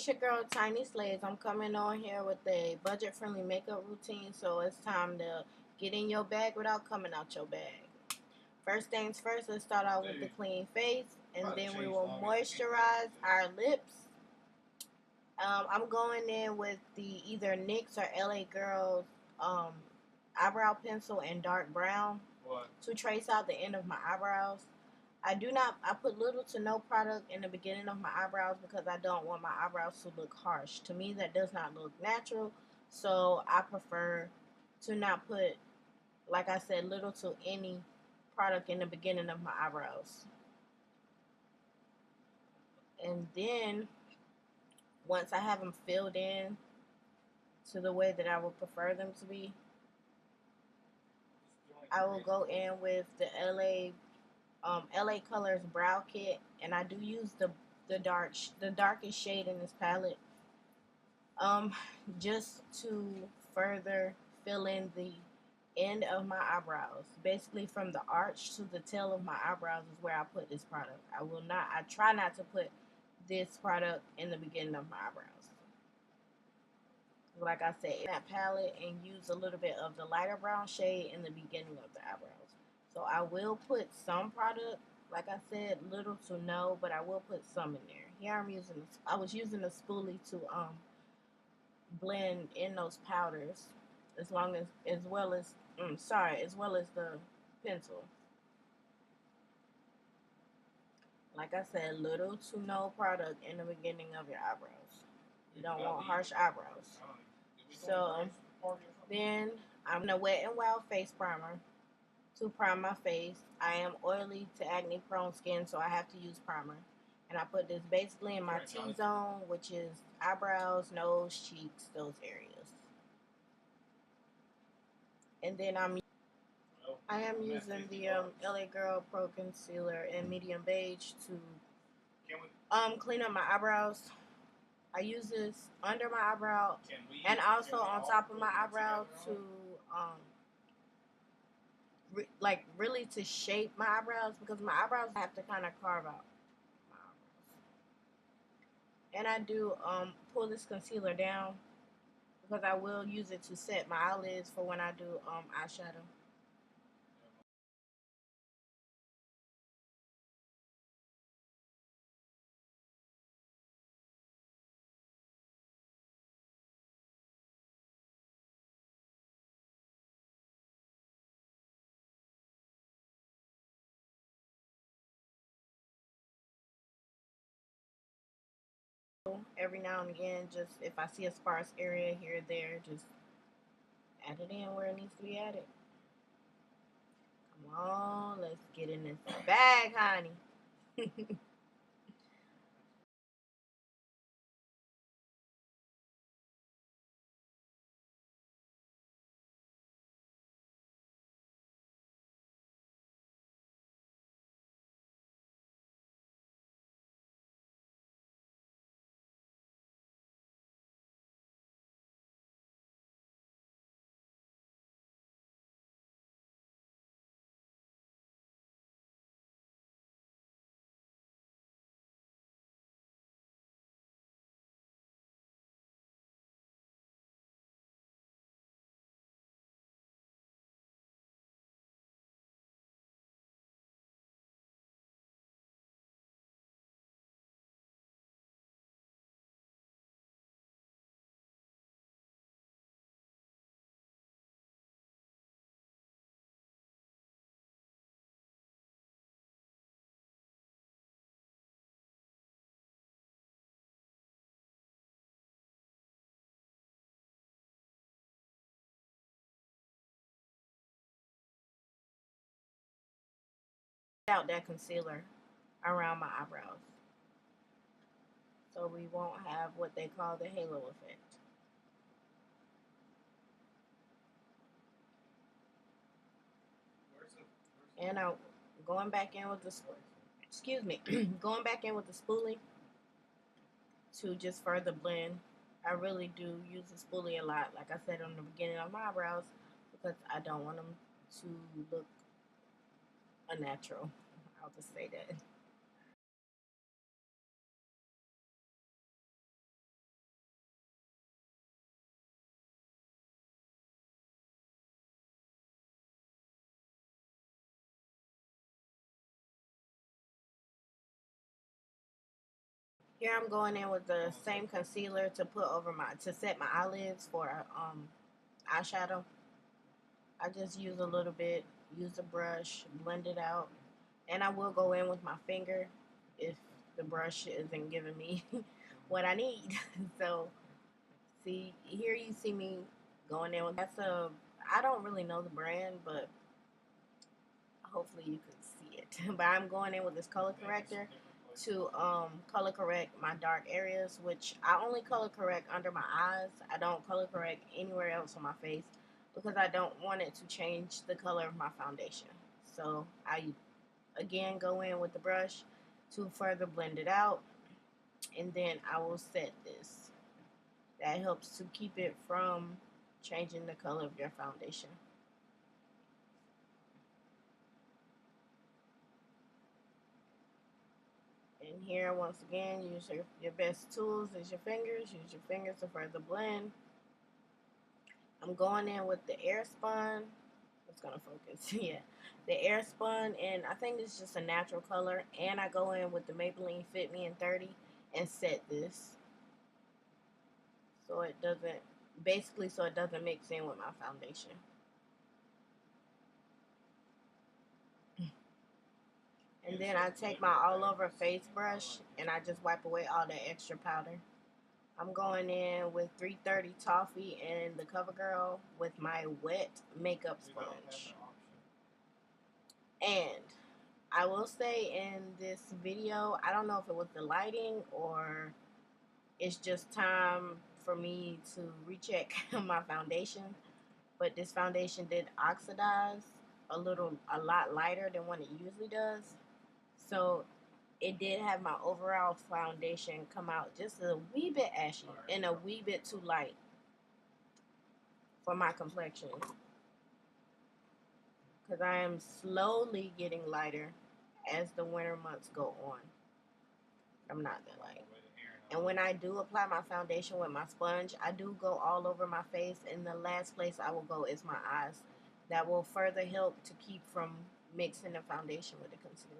It's your girl Tiny Slays. I'm coming on here with a budget-friendly makeup routine, so it's time to get in your bag without coming out your bag. First things first, let's start out with the clean face, and then we will moisturize our lips. I'm going in with the either NYX or LA Girls eyebrow pencil in dark brown to trace out the end of my eyebrows. I put little to no product in the beginning of my eyebrows because I don't want my eyebrows to look harsh. To me, that does not look natural, so I prefer to not put, like I said, little to any product in the beginning of my eyebrows. And then, once I have them filled in to the way that I would prefer them to be, I will go in with the LA Colors Brow Kit, and I do use the darkest shade in this palette, just to further fill in the end of my eyebrows. Basically, from the arch to the tail of my eyebrows is where I put this product. I try not to put this product in the beginning of my eyebrows. Like I said, in that palette, and use a little bit of the lighter brown shade in the beginning of the eyebrows. So I will put some product, like I said, little to no, but I will put some in there. Here I was using a spoolie to blend in those powders, as well as the pencil. Like I said, little to no product in the beginning of your eyebrows. You don't want harsh eyebrows. So then I'm gonna Wet n Wild face primer to prime my face. I am oily to acne prone skin, so I have to use primer. And I put this basically in my T-zone, which is eyebrows, nose, cheeks, those areas. And then I am using the LA Girl Pro Concealer in medium beige to clean up my eyebrows. I use this under my eyebrow and also on top of my eyebrow to really to shape my eyebrows, because my eyebrows have to kind of carve out my eyebrows. And I do pull this concealer down because I will use it to set my eyelids for when I do eyeshadow. Every now and again, just if I see a sparse area here or there, just add it in where it needs to be added. Come on, let's get in this bag, honey. Out that concealer around my eyebrows, so we won't have what they call the halo effect. And I'm going back in with the going back in with the spoolie to just further blend. I really do use the spoolie a lot, like I said on the beginning of my eyebrows, because I don't want them to look unnatural. I'll just say that. Here I'm going in with the same concealer to put over to set my eyelids for eyeshadow. I just use a little bit, use a brush, blend it out, and I will go in with my finger if the brush isn't giving me what I need. So see, here you see me going in with I don't really know the brand, but hopefully you can see it. But I'm going in with this color corrector to color correct my dark areas, which I only color correct under my eyes. I don't color correct anywhere else on my face because I don't want it to change the color of my foundation. So I again go in with the brush to further blend it out, and then I will set this. That helps to keep it from changing the color of your foundation. And here, once again, use your best tools is your fingers. Use your fingers to further blend. I'm going in with the Airspun. It's going to focus. Yeah. The Airspun, and I think it's just a natural color. And I go in with the Maybelline Fit Me in 30 and set this. So it doesn't, basically so it doesn't mix in with my foundation. And then I take my all over face brush and I just wipe away all that extra powder. I'm going in with 330 Toffee and the CoverGirl with my wet makeup sponge. And I will say in this video, I don't know if it was the lighting or it's just time for me to recheck my foundation, but this foundation did oxidize a lot lighter than what it usually does. So it did have my overall foundation come out just a wee bit ashy and a wee bit too light for my complexion, because I am slowly getting lighter as the winter months go on. I'm not that light. And when I do apply my foundation with my sponge, I do go all over my face, and the last place I will go is my eyes. That will further help to keep from mixing the foundation with the concealer.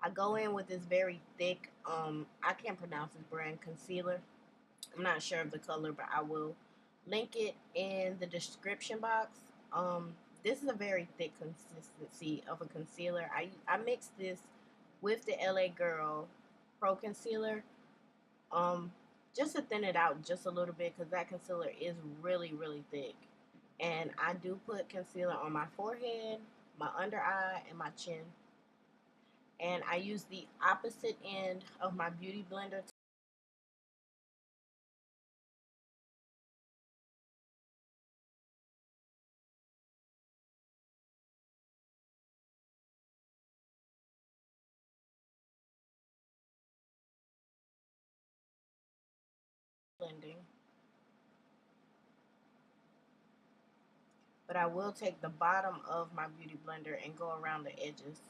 I go in with this very thick, I can't pronounce this brand, concealer. I'm not sure of the color, but I will link it in the description box. This is a very thick consistency of a concealer. I mixed this with the LA Girl Pro Concealer, just to thin it out just a little bit because that concealer is really, really thick. And I do put concealer on my forehead, my under eye, and my chin. And I use the opposite end of my beauty blender blending. But I will take the bottom of my beauty blender and go around the edges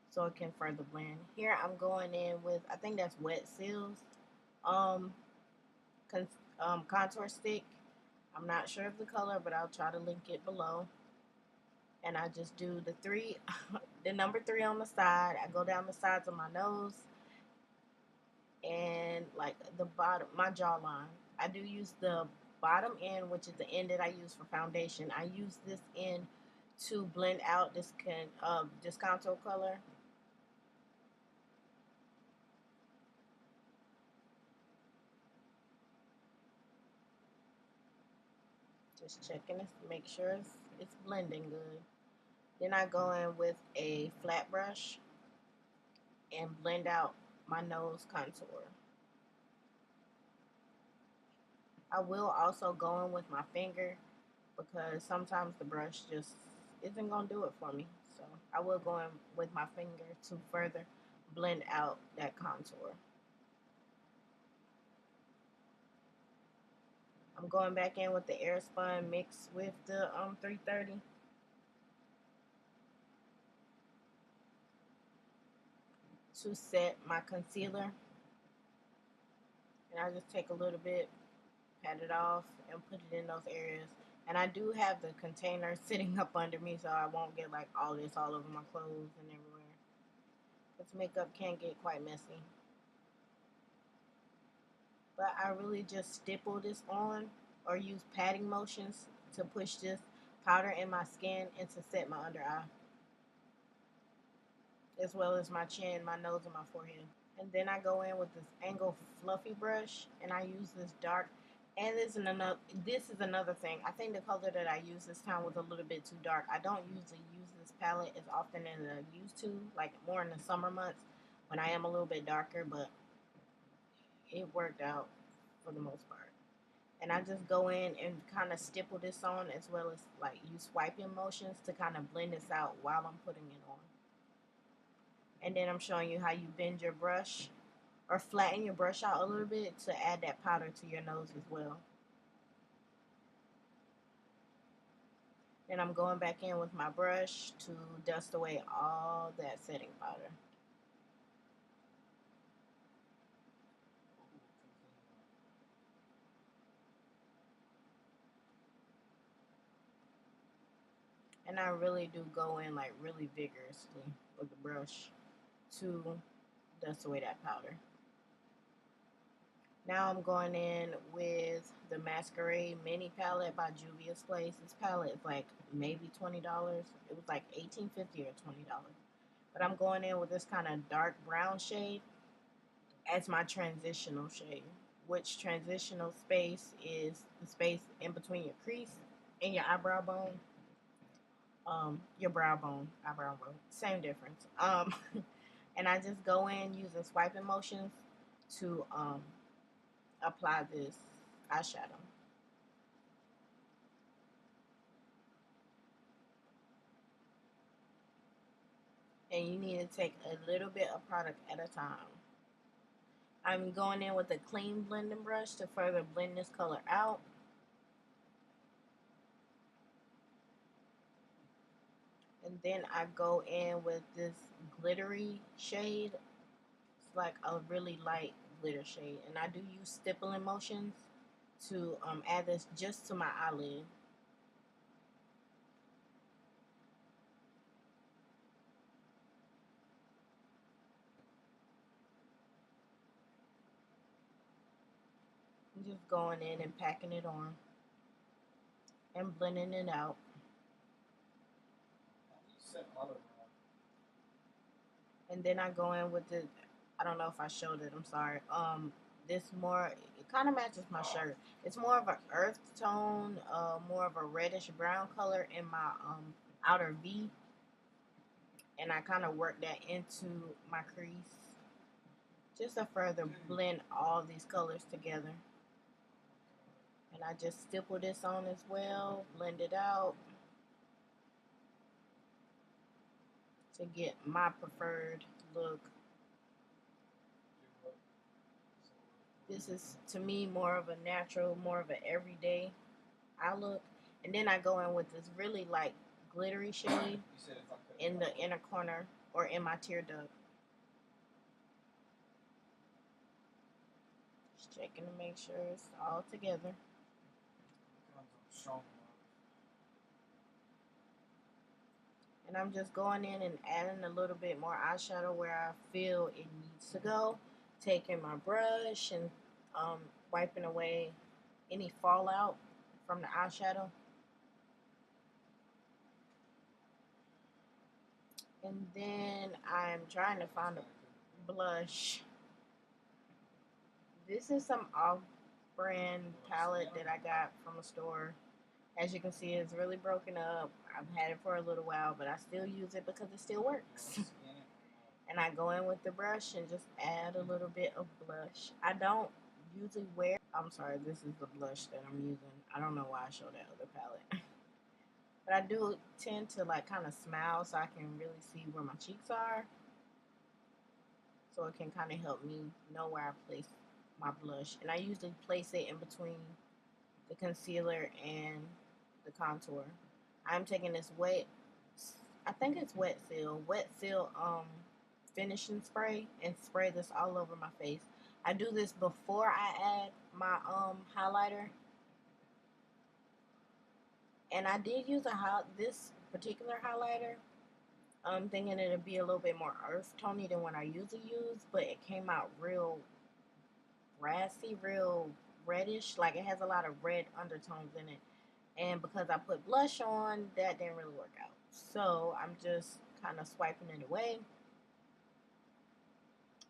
so it can further blend. Here I'm going in with, I think that's Wet Seals um, contour stick. I'm not sure of the color, but I'll try to link it below. And I just do the the number 3 on the side. I go down the sides of my nose and like the bottom, my jawline. I do use the bottom end, which is the end that I use for foundation. I use this end to blend out this contour color. Just checking this to make sure it's blending good. Then I go in with a flat brush and blend out my nose contour. I will also go in with my finger because sometimes the brush just isn't going to do it for me. So I will go in with my finger to further blend out that contour. I'm going back in with the Airspun mixed with the 330 to set my concealer. And I just take a little bit, pat it off, and put it in those areas. And I do have the container sitting up under me so I won't get like all this all over my clothes and everywhere. Because makeup can get quite messy. But I really just stipple this on or use patting motions to push this powder in my skin and to set my under eye, as well as my chin, my nose, and my forehead. And then I go in with this angled fluffy brush, and I use this dark. And this is another thing. I think the color that I used this time was a little bit too dark. I don't usually use this palette as often as I used to, like more in the summer months when I am a little bit darker, but it worked out for the most part. And I just go in and kind of stipple this on, as well as like use swiping motions to kind of blend this out while I'm putting it on. And then I'm showing you how you bend your brush or flatten your brush out a little bit to add that powder to your nose as well. Then I'm going back in with my brush to dust away all that setting powder. And I really do go in like really vigorously with the brush to dust away that powder. Now I'm going in with the Masquerade Mini Palette by Juvia's Place. This palette is like maybe $20. It was like $18.50 or $20. But I'm going in with this kind of dark brown shade as my transitional shade, which transitional space is the space in between your crease and your eyebrow bone. Your brow bone, eyebrow bone, same difference. And I just go in using swiping motions to apply this eyeshadow. And you need to take a little bit of product at a time. I'm going in with a clean blending brush to further blend this color out. And then I go in with this glittery shade. It's like a really light glitter shade. And I do use stippling motions to add this just to my eyelid. I'm just going in and packing it on and blending it out. And then I go in with the, I don't know if I showed it, I'm sorry. This more, it kind of matches my shirt. It's more of an earth tone, more of a reddish brown color in my outer V. And I kind of work that into my crease just to further blend all these colors together. And I just stipple this on as well, blend it out to get my preferred look. This is, to me, more of a natural, more of an everyday eye look. And then I go in with this really light glittery shade in the inner corner or in my tear duct. Just checking to make sure it's all together. And I'm just going in and adding a little bit more eyeshadow where I feel it needs to go. Taking my brush and wiping away any fallout from the eyeshadow. And then I'm trying to find a blush. This is some off-brand palette that I got from a store. As you can see, it's really broken up. I've had it for a little while, but I still use it because it still works. And I go in with the brush and just add a little bit of blush. I don't usually wear, I'm sorry, this is the blush that I'm using. I don't know why I showed that other palette. But I do tend to like kind of smile so I can really see where my cheeks are. So it can kind of help me know where I place my blush. And I usually place it in between the concealer and the contour. I'm taking this wet, I think it's wet seal finishing spray and spray this all over my face. I do this before I add my highlighter. And I did use this particular highlighter, thinking it'd be a little bit more earth tony than what I usually use, but it came out real brassy, real reddish. Like, it has a lot of red undertones in it. And because I put blush on, that didn't really work out. So I'm just kind of swiping it away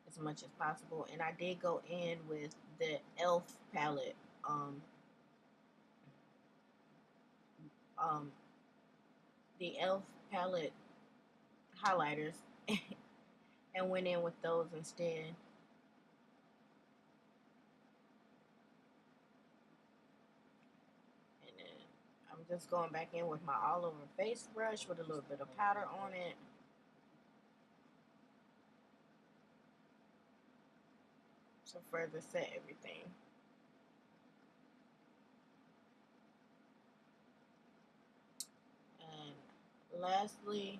as much as possible. And I did go in with the E.L.F palette, um, um, the E.L.F palette highlighters, and went in with those instead. And then I'm just going back in with my all over face brush with a little bit of powder on it. To further set everything. And lastly,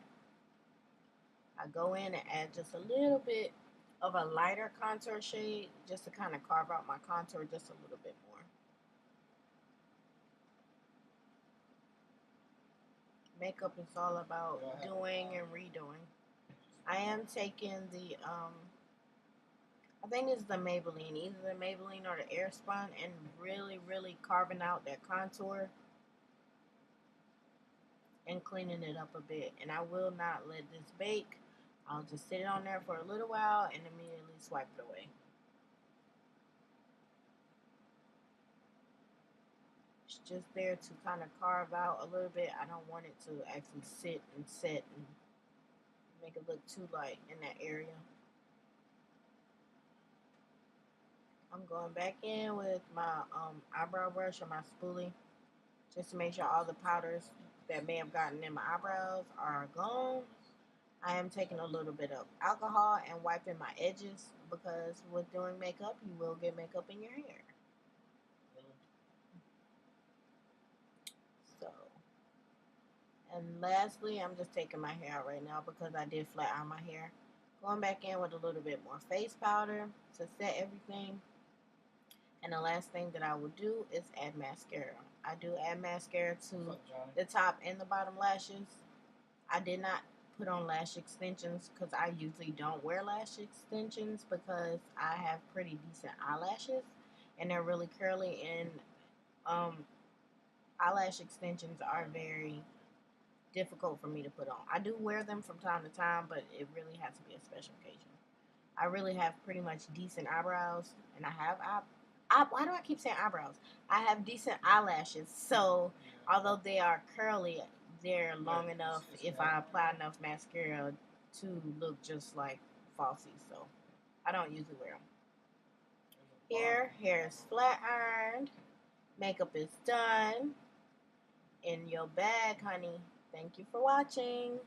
I go in and add just a little bit of a lighter contour shade just to kind of carve out my contour just a little bit more. Makeup is all about doing and redoing. I am taking the, I think it's the Maybelline, either the Maybelline or the Airspun, and really, really carving out that contour and cleaning it up a bit. And I will not let this bake. I'll just sit it on there for a little while and immediately swipe it away. It's just there to kind of carve out a little bit. I don't want it to actually sit and set and make it look too light in that area. I'm going back in with my eyebrow brush or my spoolie just to make sure all the powders that may have gotten in my eyebrows are gone. I am taking a little bit of alcohol and wiping my edges because with doing makeup, you will get makeup in your hair. So, and lastly, I'm just taking my hair out right now because I did flat iron my hair. Going back in with a little bit more face powder to set everything. And the last thing that I will do is add mascara. I do add mascara to the top and the bottom lashes. I did not put on lash extensions because I usually don't wear lash extensions because I have pretty decent eyelashes and they're really curly, and eyelash extensions are very difficult for me to put on. I do wear them from time to time, but it really has to be a special occasion. I really have pretty much decent eyebrows, and I have why do I keep saying eyebrows? I have decent eyelashes, so although they are curly, they're long enough if I apply enough mascara to look just like falsies, so I don't usually wear them. Hair is flat ironed, makeup is done, in your bag, honey. Thank you for watching.